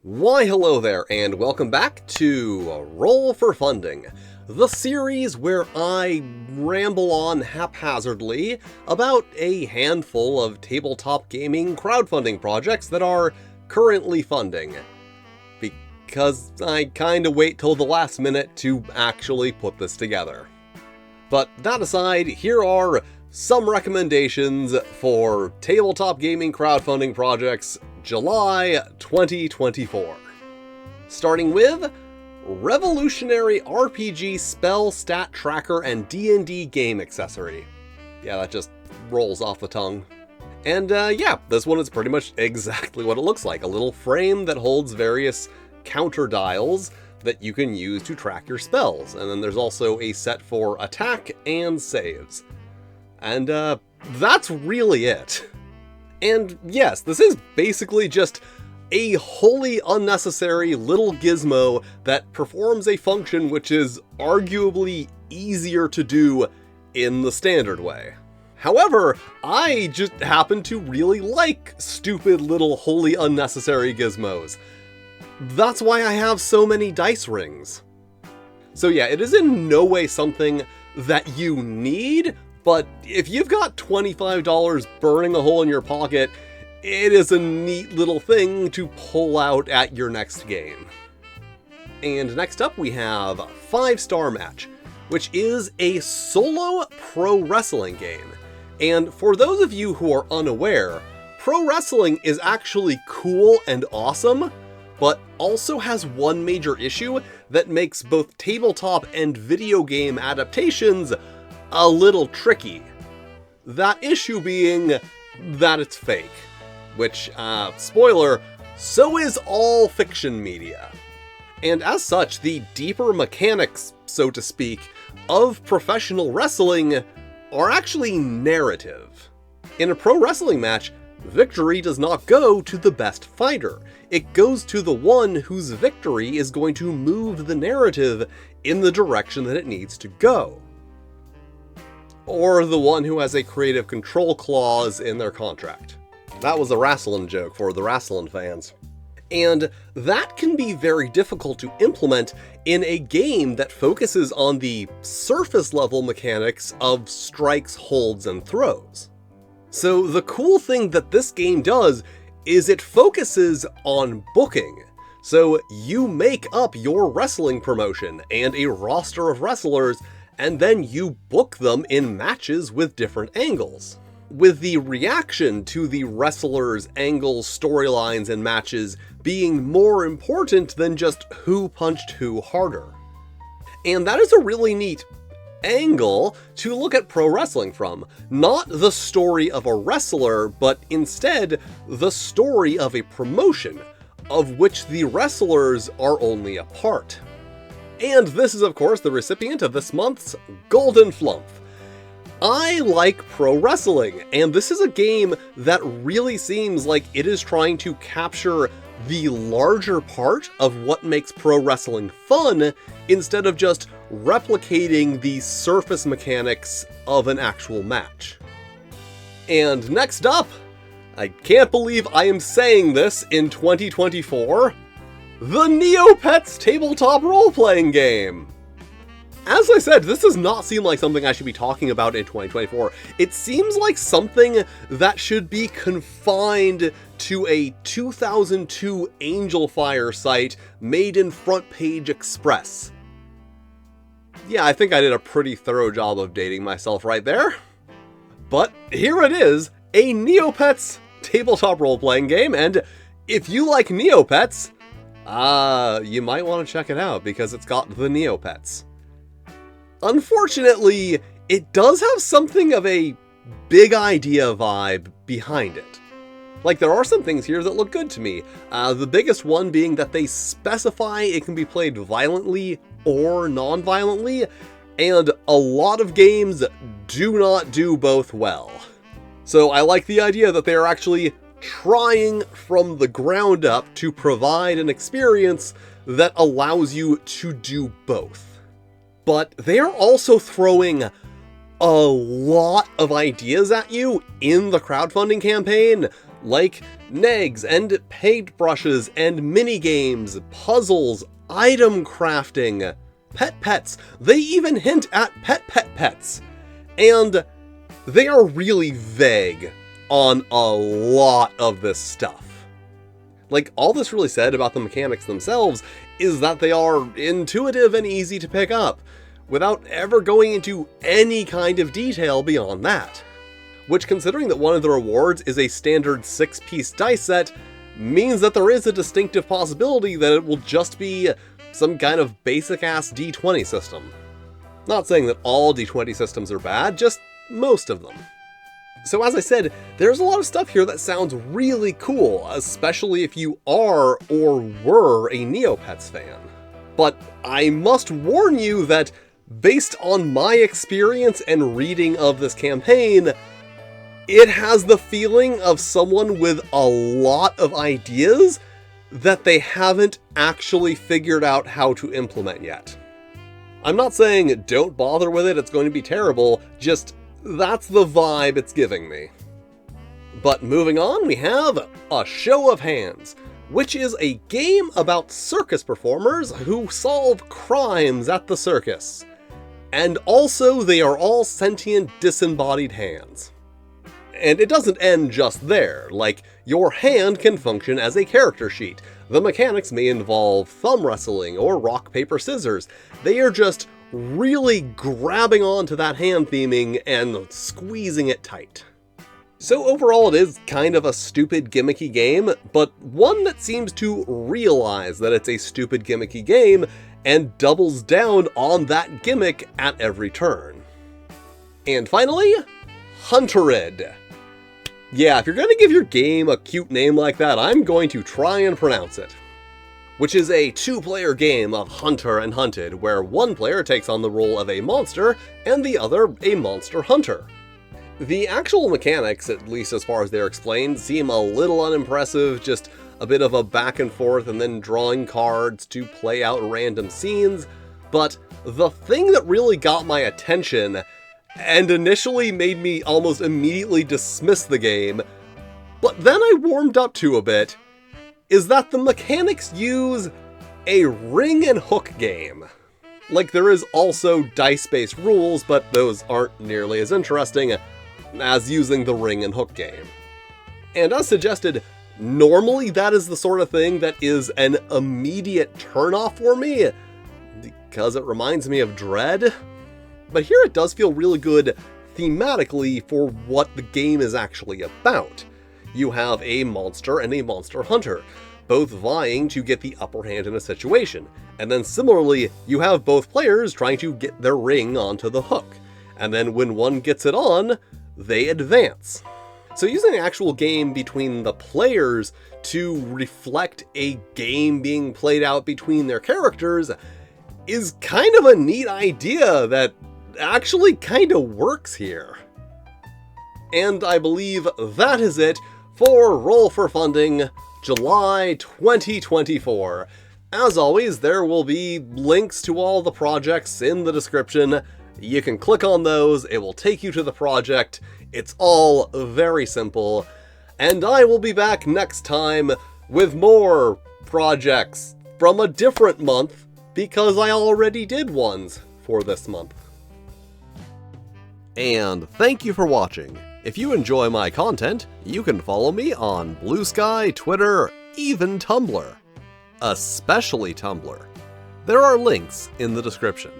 Why hello there, and welcome back to Roll for Funding, the series where I ramble on haphazardly about a handful of tabletop gaming crowdfunding projects that are currently funding, because I kinda wait till the last minute to actually put this together. But that aside, here are some recommendations for tabletop gaming crowdfunding projects July 2024. Starting with Revolutionary RPG Spell Stat Tracker and D&D Game Accessory. Yeah, that just rolls off the tongue. And yeah, this one is pretty much exactly what it looks like. A little frame that holds various counter dials that you can use to track your spells. And then there's also a set for attack and saves. And that's really it. And yes, this is basically just a wholly unnecessary little gizmo that performs a function which is arguably easier to do in the standard way. However, I just happen to really like stupid little wholly unnecessary gizmos. That's why I have so many dice rings. So yeah, it is in no way something that you need, but if you've got $25 burning a hole in your pocket, it is a neat little thing to pull out at your next game. And next up we have 5 Star Match, which is a solo pro wrestling game. And for those of you who are unaware, pro wrestling is actually cool and awesome, but also has one major issue that makes both tabletop and video game adaptations a little tricky. That issue being that it's fake. Which, spoiler, so is all fiction media. And as such, the deeper mechanics, so to speak, of professional wrestling are actually narrative. In a pro wrestling match, victory does not go to the best fighter. It goes to the one whose victory is going to move the narrative in the direction that it needs to go. Or the one who has a creative control clause in their contract. That was a wrestling joke for the wrestling fans. And that can be very difficult to implement in a game that focuses on the surface level mechanics of strikes, holds, and throws. So the cool thing that this game does is it focuses on booking. So you make up your wrestling promotion and a roster of wrestlers, and then you book them in matches with different angles, with the reaction to the wrestlers' angles, storylines, and matches being more important than just who punched who harder. And that is a really neat angle to look at pro wrestling from. Not the story of a wrestler, but instead the story of a promotion, of which the wrestlers are only a part. And this is, of course, the recipient of this month's Golden Flump. I like pro wrestling, and this is a game that really seems like it is trying to capture the larger part of what makes pro wrestling fun, instead of just replicating the surface mechanics of an actual match. And next up, I can't believe I am saying this in 2024, the Neopets Tabletop Roleplaying game. As I said, this does not seem like something I should be talking about in 2024. It seems like something that should be confined to a 2002 Angel Fire site made in Front Page Express. Yeah, I think I did a pretty thorough job of dating myself right there. But here it is, a Neopets tabletop role-playing game, and if you like Neopets, you might want to check it out because it's got the Neopets. Unfortunately, it does have something of a big idea vibe behind it. Like, there are some things here that look good to me. The biggest one being that they specify it can be played violently or non-violently, and a lot of games do not do both well. So I like the idea that they are actually trying from the ground up to provide an experience that allows you to do both. But they are also throwing a lot of ideas at you in the crowdfunding campaign like negs and paintbrushes and minigames, puzzles, item crafting, pets. They even hint at pets. And they are really vague on a lot of this stuff. Like, all this really said about the mechanics themselves is that they are intuitive and easy to pick up, without ever going into any kind of detail beyond that. Which, considering that one of the rewards is a standard 6-piece dice set, means that there is a distinctive possibility that it will just be some kind of basic-ass D20 system. Not saying that all D20 systems are bad, just most of them. So as I said, there's a lot of stuff here that sounds really cool, especially if you are or were a Neopets fan. But I must warn you that, based on my experience and reading of this campaign, it has the feeling of someone with a lot of ideas that they haven't actually figured out how to implement yet. I'm not saying don't bother with it, it's going to be terrible, just that's the vibe it's giving me. But moving on, we have A Show of Hands, which is a game about circus performers who solve crimes at the circus. And also, they are all sentient, disembodied hands. And it doesn't end just there, like, your hand can function as a character sheet. The mechanics may involve thumb wrestling or rock, paper, scissors. They are just really grabbing onto that hand theming and squeezing it tight. So overall, it is kind of a stupid, gimmicky game, but one that seems to realize that it's a stupid, gimmicky game and doubles down on that gimmick at every turn. And finally, Huntered. Yeah, if you're going to give your game a cute name like that, I'm going to try and pronounce it. Which is a 2-player game of Hunter and Hunted, where one player takes on the role of a monster, and the other a monster hunter. The actual mechanics, at least as far as they're explained, seem a little unimpressive, just a bit of a back and forth and then drawing cards to play out random scenes, but the thing that really got my attention, and initially made me almost immediately dismiss the game, but then I warmed up to a bit, is that the mechanics use a ring and hook game. Like, there is also dice-based rules, but those aren't nearly as interesting as using the ring and hook game. And as suggested, normally that is the sort of thing that is an immediate turnoff for me, because it reminds me of Dread. But here it does feel really good thematically for what the game is actually about. You have a monster and a monster hunter, both vying to get the upper hand in a situation. And then similarly, you have both players trying to get their ring onto the hook. And then when one gets it on, they advance. So using an actual game between the players to reflect a game being played out between their characters is kind of a neat idea that actually kind of works here. And I believe that is it for Roll for Funding July 2024. As always, there will be links to all the projects in the description. You can click on those, it will take you to the project. It's all very simple. And I will be back next time with more projects from a different month, because I already did ones for this month. And thank you for watching. If you enjoy my content, you can follow me on Blue Sky, Twitter, even Tumblr. Especially Tumblr. There are links in the description.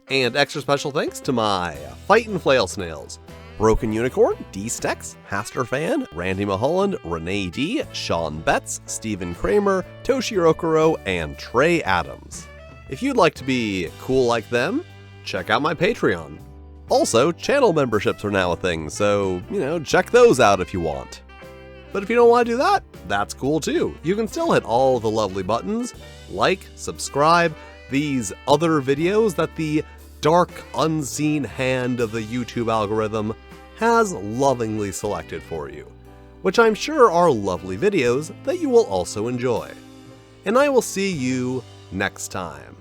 And extra special thanks to my Fight and Flail Snails, Broken Unicorn, D-Stex, Hasterfan, Randy Mulholland, Renee D, Sean Betts, Stephen Kramer, Toshiro Okuro, and Trey Adams. If you'd like to be cool like them, check out my Patreon. Also, channel memberships are now a thing, so, check those out if you want. But if you don't want to do that, that's cool too. You can still hit all the lovely buttons, like, subscribe, these other videos that the dark, unseen hand of the YouTube algorithm has lovingly selected for you, which I'm sure are lovely videos that you will also enjoy. And I will see you next time.